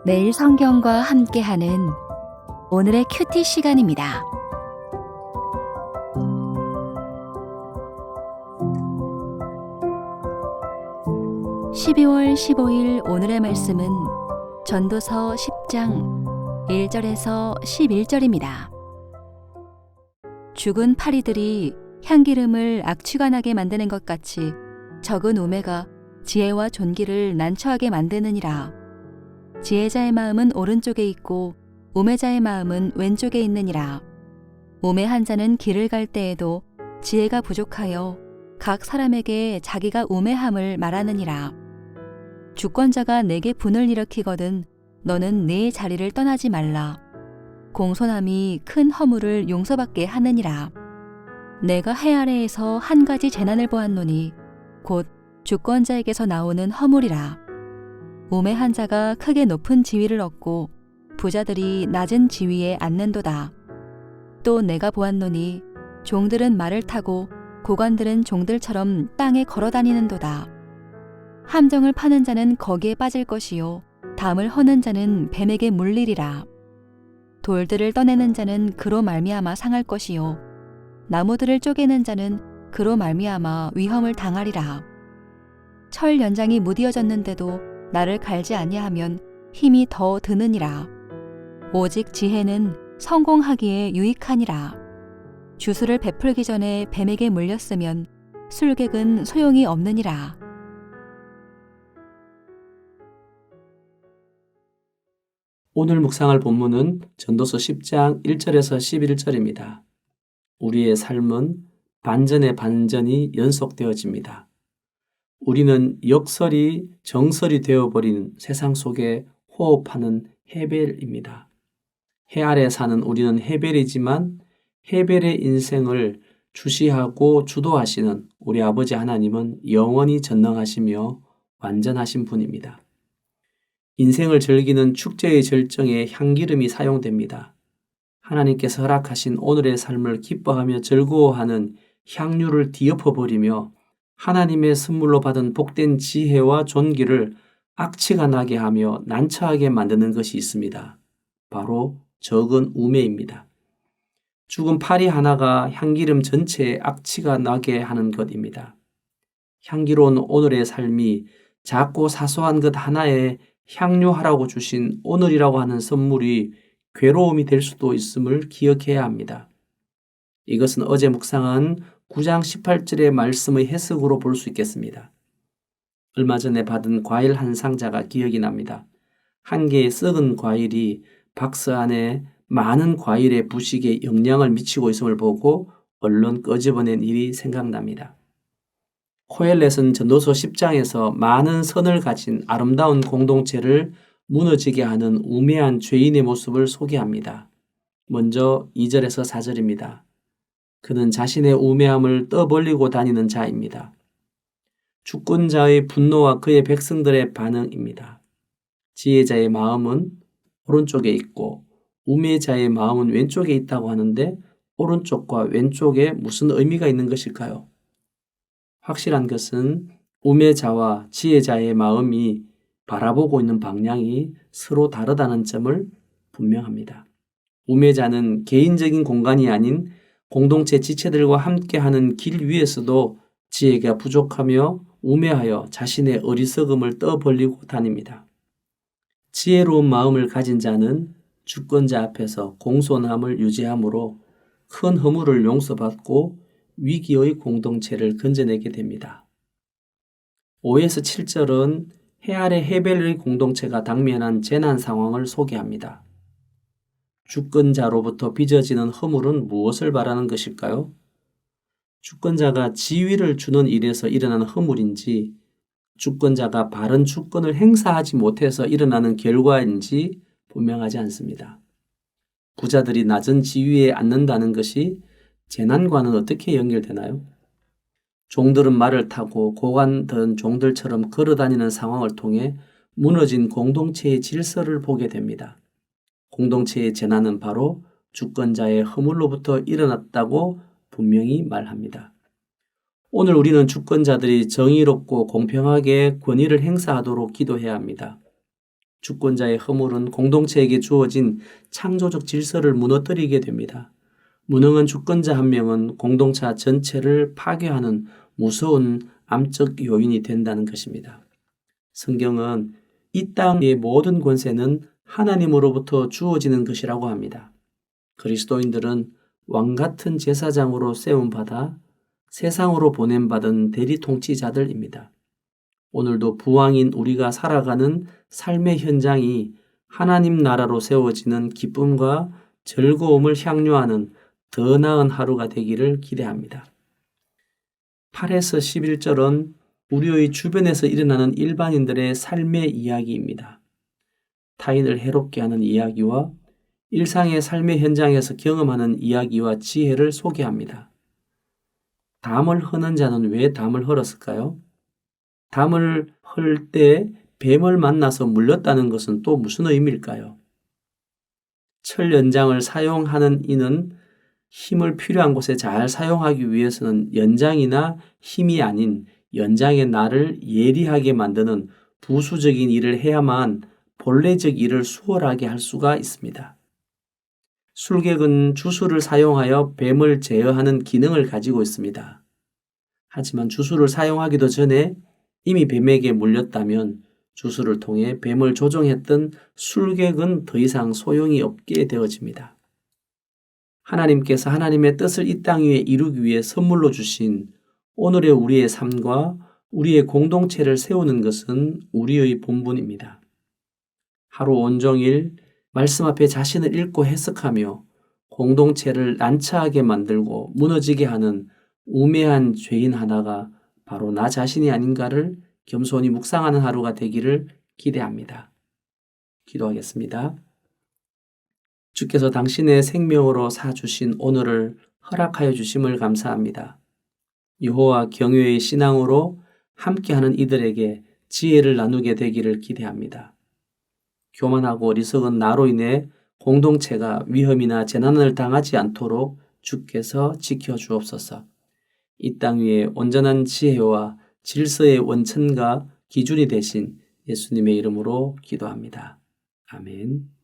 매일 성경과 함께하는 오늘의 큐티 시간입니다. 12월 15일 오늘의 말씀은 전도서 10장 1절에서 11절입니다. 죽은 파리들이 향기름을 악취가 나게 만드는 것 같이 적은 우매가 지혜와 존귀를 난처하게 만드느니라. 지혜자의 마음은 오른쪽에 있고 우매자의 마음은 왼쪽에 있느니라. 우매한 자는 길을 갈 때에도 지혜가 부족하여 각 사람에게 자기가 우매함을 말하느니라. 주권자가 내게 분을 일으키거든 너는 네 자리를 떠나지 말라. 공손함이 큰 허물을 용서받게 하느니라. 내가 해 아래에서 한 가지 재난을 보았노니 곧 주권자에게서 나오는 허물이라. 우매한 자가 크게 높은 지위를 얻고 부자들이 낮은 지위에 앉는도다. 또 내가 보았노니 종들은 말을 타고 고관들은 종들처럼 땅에 걸어다니는도다. 함정을 파는 자는 거기에 빠질 것이요 담을 허는 자는 뱀에게 물리리라. 돌들을 떠내는 자는 그로 말미암아 상할 것이요 나무들을 쪼개는 자는 그로 말미암아 위험을 당하리라. 철 연장이 무디어졌는데도 나를 갈지 아니하면 힘이 더 드느니라. 오직 지혜는 성공하기에 유익하니라. 주술을 베풀기 전에 뱀에게 물렸으면 술객은 소용이 없느니라. 오늘 묵상할 본문은 전도서 10장 1절에서 11절입니다. 우리의 삶은 반전의 반전이 연속되어집니다. 우리는 역설이 정설이 되어버리는 세상 속에 호흡하는 헤벨입니다. 해 아래 사는 우리는 헤벨이지만 헤벨의 인생을 주시하고 주도하시는 우리 아버지 하나님은 영원히 전능하시며 완전하신 분입니다. 인생을 즐기는 축제의 절정에 향기름이 사용됩니다. 하나님께서 허락하신 오늘의 삶을 기뻐하며 즐거워하는 향유를 뒤엎어버리며 하나님의 선물로 받은 복된 지혜와 존귀를 악취가 나게 하며 난처하게 만드는 것이 있습니다. 바로 적은 우매입니다. 죽은 파리 하나가 향기름 전체에 악취가 나게 하는 것입니다. 향기로운 오늘의 삶이 작고 사소한 것 하나에 향유하라고 주신 오늘이라고 하는 선물이 괴로움이 될 수도 있음을 기억해야 합니다. 이것은 어제 묵상한 9장 18절의 말씀의 해석으로 볼 수 있겠습니다. 얼마 전에 받은 과일 한 상자가 기억이 납니다. 한 개의 썩은 과일이 박스 안에 많은 과일의 부식에 영향을 미치고 있음을 보고 얼른 끄집어낸 일이 생각납니다. 코엘렛은 전도서 10장에서 많은 선을 가진 아름다운 공동체를 무너지게 하는 우매한 죄인의 모습을 소개합니다. 먼저 2절에서 4절입니다. 그는 자신의 우매함을 떠벌리고 다니는 자입니다. 주권자의 분노와 그의 백성들의 반응입니다. 지혜자의 마음은 오른쪽에 있고 우매자의 마음은 왼쪽에 있다고 하는데 오른쪽과 왼쪽에 무슨 의미가 있는 것일까요? 확실한 것은 우매자와 지혜자의 마음이 바라보고 있는 방향이 서로 다르다는 점을 분명합니다. 우매자는 개인적인 공간이 아닌 공동체 지체들과 함께하는 길 위에서도 지혜가 부족하며 우매하여 자신의 어리석음을 떠벌리고 다닙니다. 지혜로운 마음을 가진 자는 주권자 앞에서 공손함을 유지함으로 큰 허물을 용서받고 위기의 공동체를 건져내게 됩니다. 5에서 7절은 해 아래 헤벨의 공동체가 당면한 재난 상황을 소개합니다. 주권자로부터 빚어지는 허물은 무엇을 말하는 것일까요? 주권자가 지위를 주는 일에서 일어나는 허물인지 주권자가 바른 주권을 행사하지 못해서 일어나는 결과인지 분명하지 않습니다. 부자들이 낮은 지위에 앉는다는 것이 재난과는 어떻게 연결되나요? 종들은 말을 타고 고관된 종들처럼 걸어다니는 상황을 통해 무너진 공동체의 질서를 보게 됩니다. 공동체의 재난은 바로 주권자의 허물로부터 일어났다고 분명히 말합니다. 오늘 우리는 주권자들이 정의롭고 공평하게 권위를 행사하도록 기도해야 합니다. 주권자의 허물은 공동체에게 주어진 창조적 질서를 무너뜨리게 됩니다. 무능한 주권자 한 명은 공동체 전체를 파괴하는 무서운 암적 요인이 된다는 것입니다. 성경은 이 땅의 모든 권세는 하나님으로부터 주어지는 것이라고 합니다. 그리스도인들은 왕같은 제사장으로 세움받아 세상으로 보냄받은 대리 통치자들입니다. 오늘도 부왕인 우리가 살아가는 삶의 현장이 하나님 나라로 세워지는 기쁨과 즐거움을 향유하는 더 나은 하루가 되기를 기대합니다. 8에서 11절은 우리의 주변에서 일어나는 일반인들의 삶의 이야기입니다. 타인을 해롭게 하는 이야기와 일상의 삶의 현장에서 경험하는 이야기와 지혜를 소개합니다. 담을 허는 자는 왜 담을 헐었을까요? 담을 헐 때 뱀을 만나서 물렸다는 것은 또 무슨 의미일까요? 철 연장을 사용하는 이는 힘을 필요한 곳에 잘 사용하기 위해서는 연장이나 힘이 아닌 연장의 날을 예리하게 만드는 부수적인 일을 해야만 본래적 일을 수월하게 할 수가 있습니다. 술객은 주술을 사용하여 뱀을 제어하는 기능을 가지고 있습니다. 하지만 주술을 사용하기도 전에 이미 뱀에게 물렸다면 주술을 통해 뱀을 조종했던 술객은 더 이상 소용이 없게 되어집니다. 하나님께서 하나님의 뜻을 이 땅 위에 이루기 위해 선물로 주신 오늘의 우리의 삶과 우리의 공동체를 세우는 것은 우리의 본분입니다. 하루 온종일 말씀 앞에 자신을 읽고 해석하며 공동체를 난처하게 만들고 무너지게 하는 우매한 죄인 하나가 바로 나 자신이 아닌가를 겸손히 묵상하는 하루가 되기를 기대합니다. 기도하겠습니다. 주께서 당신의 생명으로 사주신 오늘을 허락하여 주심을 감사합니다. 여호와 경외의 신앙으로 함께하는 이들에게 지혜를 나누게 되기를 기대합니다. 교만하고 어리석은 나로 인해 공동체가 위험이나 재난을 당하지 않도록 주께서 지켜주옵소서. 이 땅 위에 온전한 지혜와 질서의 원천과 기준이 되신 예수님의 이름으로 기도합니다. 아멘.